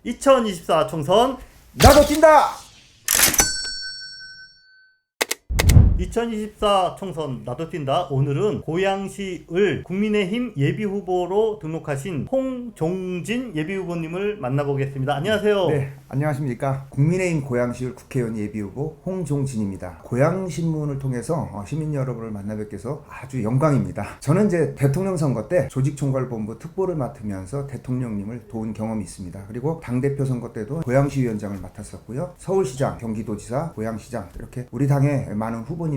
2024 총선 나도 뛴다! 2024 총선 나도 뛴다. 오늘은 고양시을 국민의힘 예비후보로 등록하신 홍종진 예비후보님을 만나보겠습니다. 안녕하세요. 네, 안녕하십니까. 국민의힘 고양시을 국회의원 예비후보 홍종진입니다. 고양신문을 통해서 시민 여러분을 만나 뵙게서 아주 영광입니다. 저는 이제 대통령 선거 때 조직총괄본부 특보를 맡으면서 대통령님을 도운 경험이 있습니다. 그리고 당대표 선거 때도 고양시위원장을 맡았었고요. 서울시장, 경기도지사, 고양시장 이렇게 우리 당의 많은 후보님들을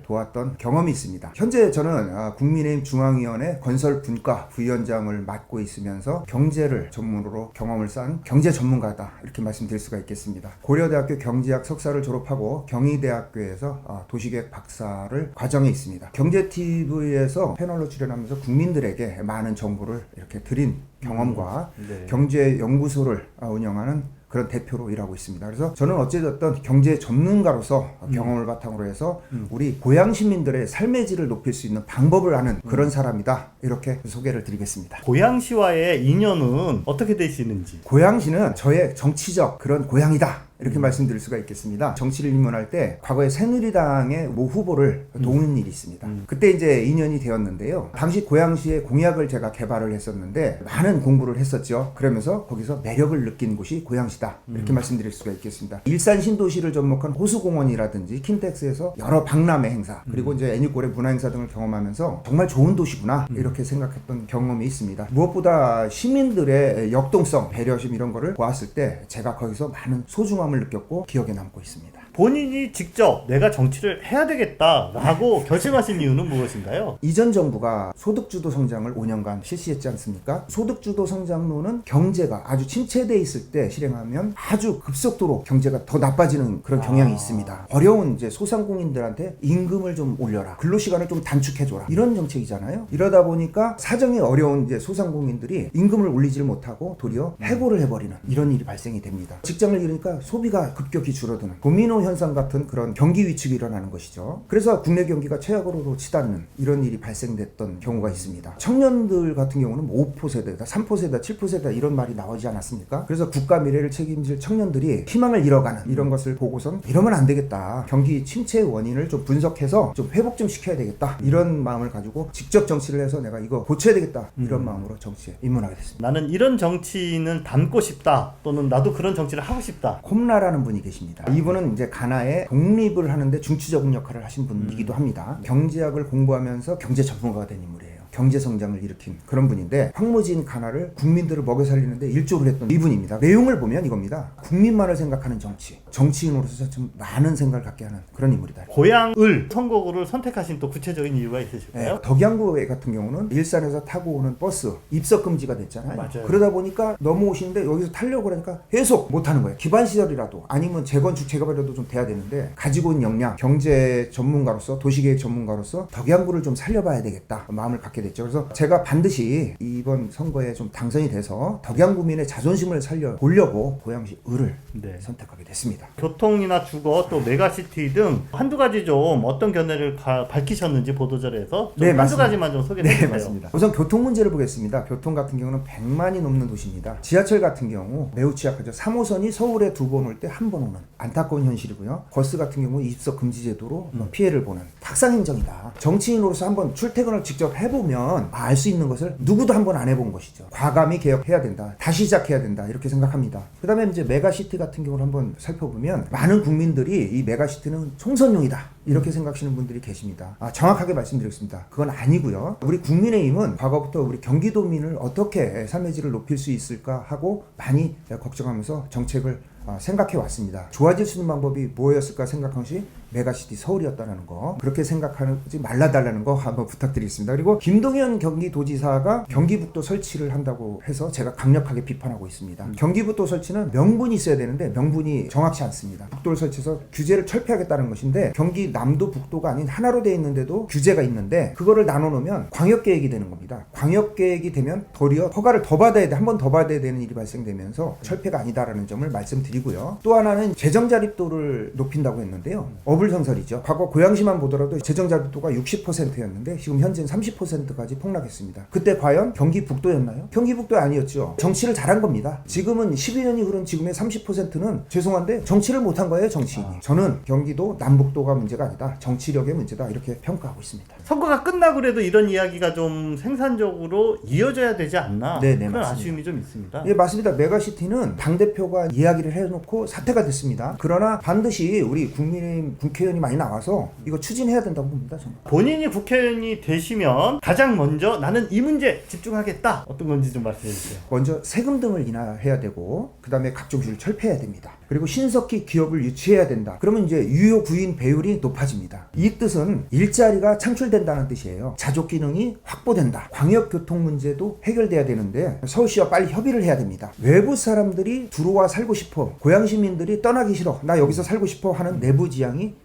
도왔던 경험이 있습니다. 현재 저는 국민의힘 중앙위원회 건설분과 부위원장을 맡고 있으면서 경제를 전문으로 경험을 쌓은 경제 전문가다 이렇게 말씀드릴 수가 있겠습니다. 고려대학교 경제학 석사를 졸업하고 경희대학교에서 도시계획 박사를 과정에 있습니다. 경제TV에서 패널로 출연하면서 국민들에게 많은 정보를 이렇게 드린 경험과 네. 경제연구소를 운영하는 그런 대표로 일하고 있습니다. 그래서 저는 어찌됐든 경제 전문가로서 경험을 바탕으로 해서 우리 고양 시민들의 삶의 질을 높일 수 있는 방법을 아는 그런 사람이다. 이렇게 소개를 드리겠습니다. 고양시와의 인연은 어떻게 되시는지. 고양시는 저의 정치적 그런 고향이다. 이렇게 말씀드릴 수가 있겠습니다. 정치를 입문할 때 과거에 새누리당의 모 후보를 도운 일이 있습니다. 그때 이제 인연이 되었는데요. 당시 고양시의 공약을 제가 개발을 했었는데 많은 공부를 했었죠. 그러면서 거기서 매력을 느낀 곳이 고양시다. 이렇게 말씀드릴 수가 있겠습니다. 일산 신도시를 접목한 호수공원이라든지 킨텍스에서 여러 박람회 행사 그리고 이제 애니골의 문화행사 등을 경험하면서 정말 좋은 도시구나 이렇게 생각했던 경험이 있습니다. 무엇보다 시민들의 역동성, 배려심 이런 거를 보았을 때 제가 거기서 많은 소중함을 느꼈고 기억에 남고 있습니다. 본인이 직접 내가 정치를 해야 되겠다라고 결심하신 이유는 무엇인가요? 이전 정부가 소득주도 성장을 5년간 실시했지 않습니까? 소득주도 성장론은 경제가 아주 침체되어 있을 때 실행하면 아주 급속도로 경제가 더 나빠지는 그런 경향이 있습니다. 어려운 이제 소상공인들한테 임금을 좀 올려라. 근로시간을 좀 단축해줘라. 이런 정책이잖아요. 이러다 보니까 사정이 어려운 이제 소상공인들이 임금을 올리지를 못하고 도리어 해고를 해버리는 이런 일이 발생이 됩니다. 직장을 잃으니까 소비가 급격히 줄어드는 도미노 현상 같은 그런 경기 위축이 일어나는 것이죠. 그래서 국내 경기가 최악으로 치닫는 이런 일이 발생됐던 경우가 있습니다. 청년들 같은 경우는 5% 세대다, 3% 세대다, 7% 세대다 이런 말이 나오지 않았습니까? 그래서 국가 미래를 책임질 청년들이 희망을 잃어가는 이런 것을 보고선 이러면 안 되겠다. 경기 침체의 원인을 좀 분석해서 좀 회복 좀 시켜야 되겠다. 이런 마음을 가지고 직접 정치를 해서 내가 이거 고쳐야 되겠다. 이런 마음으로 정치에 입문하게 됐습니다. 나는 이런 정치인을 닮고 싶다. 또는 나도 그런 정치를 하고 싶다. 콤라라는 분이 계십니다. 이분은 이제 가나의 독립을 하는데 중추적인 역할을 하신 분이기도 합니다. 경제학을 공부하면서 경제 전문가가 된 인물이에요. 경제 성장을 일으킨 그런 분인데 황무진 가나를 국민들을 먹여 살리는데 일조를 했던 이분입니다. 내용을 보면 이겁니다. 국민만을 생각하는 정치. 정치인으로서 좀 많은 생각을 갖게 하는 그런 인물이다. 고양을 선거구를 선택하신 또 구체적인 이유가 있으실까요? 네, 덕양구 같은 경우는 일산에서 타고 오는 버스 입석 금지가 됐잖아요. 맞아요. 그러다 보니까 넘어오시는데 여기서 타려고 그러니까 계속 못 하는 거예요. 기반 시설이라도 아니면 재건축 재개발이라도 좀 돼야 되는데 가지고 있는 역량, 경제 전문가로서 도시계획 전문가로서 덕양구를 좀 살려봐야 되겠다 마음을 갖게 됐죠. 그래서 제가 반드시 이번 선거에 좀 당선이 돼서 덕양구민의 자존심을 살려보려고 고양시 을을 선택하게 됐습니다. 교통이나 주거 또 메가시티 등 한두 가지 좀 어떤 견해를 밝히셨는지 보도자료에서 좀 한두 맞습니다. 가지만 좀 소개해 주세요. 네, 맞습니다. 우선 교통 문제를 보겠습니다. 교통 같은 경우는 100만이 넘는 도시입니다. 지하철 같은 경우 매우 취약하죠. 3호선이 서울에 2번 올 때 1번 오는 안타까운 현실이고요. 버스 같은 경우 입석 금지 제도로 피해를 보는 탁상행정이다. 정치인으로서 한번 출퇴근을 직접 해보면 알 수 있는 것을 누구도 한번 안 해본 것이죠. 과감히 개혁해야 된다. 다시 시작해야 된다. 이렇게 생각합니다. 그 다음에 이제 메가시티 같은 경우를 한번 살펴보면 많은 국민들이 이 메가시티는 총선용이다. 이렇게 생각하시는 분들이 계십니다. 정확하게 말씀드리겠습니다. 그건 아니고요. 우리 국민의힘은 과거부터 우리 경기도민을 어떻게 삶의 질을 높일 수 있을까 하고 많이 걱정하면서 정책을 생각해 왔습니다. 좋아질 수 있는 방법이 뭐였을까 생각한 것이 메가시티 서울이었다는 거, 그렇게 생각하지 말라달라는 거 한번 부탁드리겠습니다. 그리고 김동연 경기도지사가 경기북도 설치를 한다고 해서 제가 강력하게 비판하고 있습니다. 경기북도 설치는 명분이 있어야 되는데 명분이 정확치 않습니다. 북도를 설치해서 규제를 철폐하겠다는 것인데 경기 남도 북도가 아닌 하나로 되어 있는데도 규제가 있는데 그거를 나눠놓으면 광역계획이 되는 겁니다. 광역계획이 되면 도리어 허가를 더 받아야 돼, 한 번 더 받아야 되는 일이 발생되면서 철폐가 아니다라는 점을 말씀드리고요. 또 하나는 재정자립도를 높인다고 했는데요. 어불성설이죠. 과거 고양시만 보더라도 재정자립도가 60%였는데 지금 현재는 30%까지 폭락했습니다. 그때 과연 경기 북도였나요? 경기 북도 아니었죠. 정치를 잘한 겁니다. 지금은 12년이 흐른 지금의 30%는 죄송한데 정치를 못한 거예요, 정치인이. 저는 경기도 남북도가 문제가 아니다. 정치력의 문제다. 이렇게 평가하고 있습니다. 선거가 끝나고 그래도 이런 이야기가 좀 생산적으로 이어져야 되지 않나. 네네, 그런 맞습니다. 아쉬움이 좀 있습니다. 예, 맞습니다. 메가시티는 당대표가 이야기를 해놓고 사퇴가 됐습니다. 그러나 반드시 우리 국민의힘 국회의원이 많이 나와서 이거 추진해야 된다고 봅니다. 저는. 본인이 국회의원이 되시면 가장 먼저 나는 이 문제 집중하겠다. 어떤 건지 좀 말씀해 주세요. 먼저 세금 등을 인하해야 되고 그 다음에 각종 규제를 철폐해야 됩니다. 그리고 신속히 기업을 유치해야 된다. 그러면 이제 유효 구인 배율이 높아집니다. 이 뜻은 일자리가 창출된다는 뜻이에요. 자족 기능이 확보된다. 광역교통 문제도 해결돼야 되는데 서울시와 빨리 협의를 해야 됩니다. 외부 사람들이 들어와 살고 싶어, 고향 시민들이 떠나기 싫어, 나 여기서 살고 싶어 하는 내부 지향이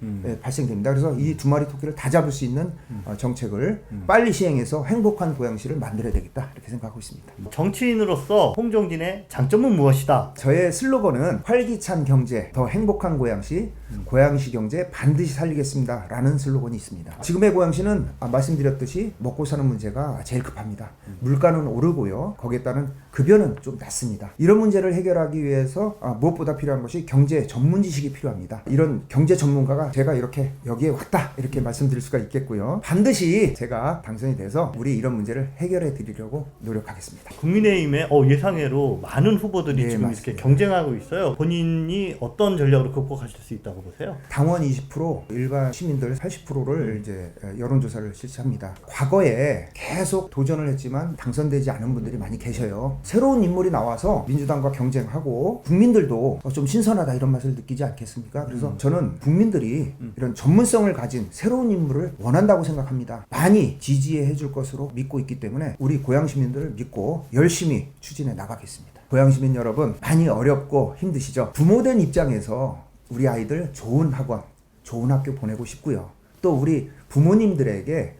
발생됩니다. 그래서 이 두 마리 토끼를 다 잡을 수 있는 정책을 빨리 시행해서 행복한 고양시를 만들어야 되겠다 이렇게 생각하고 있습니다. 정치인으로서 홍종진의 장점은 무엇이다? 저의 슬로건은 활기찬 경제, 더 행복한 고양시, 고양시 경제 반드시 살리겠습니다 라는 슬로건이 있습니다. 지금의 고양시는 말씀드렸듯이 먹고 사는 문제가 제일 급합니다. 물가는 오르고요. 거기에 따른 급여는 좀 낮습니다. 이런 문제를 해결하기 위해서 무엇보다 필요한 것이 경제 전문 지식이 필요합니다. 이런 경제 전문가가 제가 이렇게 여기에 왔다 이렇게 말씀드릴 수가 있겠고요. 반드시 제가 당선이 돼서 우리 이런 문제를 해결해 드리려고 노력하겠습니다. 국민의힘의 예상외로 많은 후보들이 네, 지금 맞습니다. 이렇게 경쟁하고 있어요. 본인이 어떤 전략으로 극복하실 수 있다고 보세요? 당원 20%, 일반 시민들 80%를 이제 여론조사를 실시합니다. 과거에 계속 도전을 했지만 당선되지 않은 분들이 많이 계셔요. 새로운 인물이 나와서 민주당과 경쟁하고 국민들도 좀 신선하다 이런 맛을 느끼지 않겠습니까? 그래서 저는 국민들이 이런 전문성을 가진 새로운 인물을 원한다고 생각합니다. 많이 지지해 줄 것으로 믿고 있기 때문에 우리 고양 시민들을 믿고 열심히 추진해 나가겠습니다. 고양 시민 여러분, 많이 어렵고 힘드시죠? 부모된 입장에서 우리 아이들 좋은 학원, 좋은 학교 보내고 싶고요. 또 우리 부모님들에게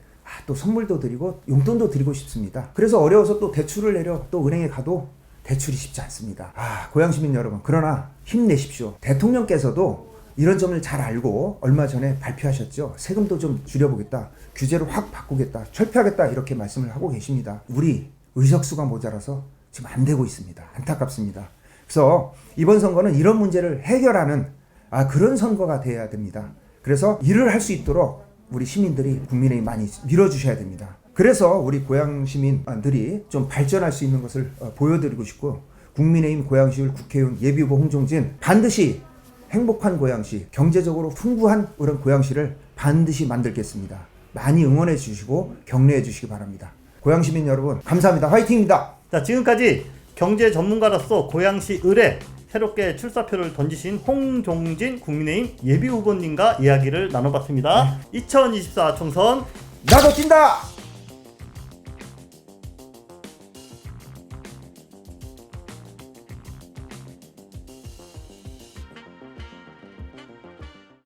또 선물도 드리고 용돈도 드리고 싶습니다. 그래서 어려워서 또 대출을 내려 또 은행에 가도 대출이 쉽지 않습니다. 고양 시민 여러분, 그러나 힘내십시오. 대통령께서도 이런 점을 잘 알고 얼마 전에 발표하셨죠. 세금도 좀 줄여보겠다, 규제를 확 바꾸겠다, 철폐하겠다 이렇게 말씀을 하고 계십니다. 우리 의석수가 모자라서 지금 안 되고 있습니다. 안타깝습니다. 그래서 이번 선거는 이런 문제를 해결하는 그런 선거가 돼야 됩니다. 그래서 일을 할 수 있도록 우리 시민들이 국민의힘 많이 밀어주셔야 됩니다. 그래서 우리 고양 시민들이 좀 발전할 수 있는 것을 보여드리고 싶고, 국민의힘 고양시율 국회의원 예비후보 홍종진 반드시 행복한 고양시, 경제적으로 풍부한 그런 고양시를 반드시 만들겠습니다. 많이 응원해 주시고 격려해 주시기 바랍니다. 고양 시민 여러분 감사합니다. 화이팅입니다. 자, 지금까지 경제 전문가로서 고양시 을에 새롭게 출사표를 던지신 홍종진 국민의힘 예비후보님과 이야기를 나눠봤습니다. 2024 총선 나도 뛴다!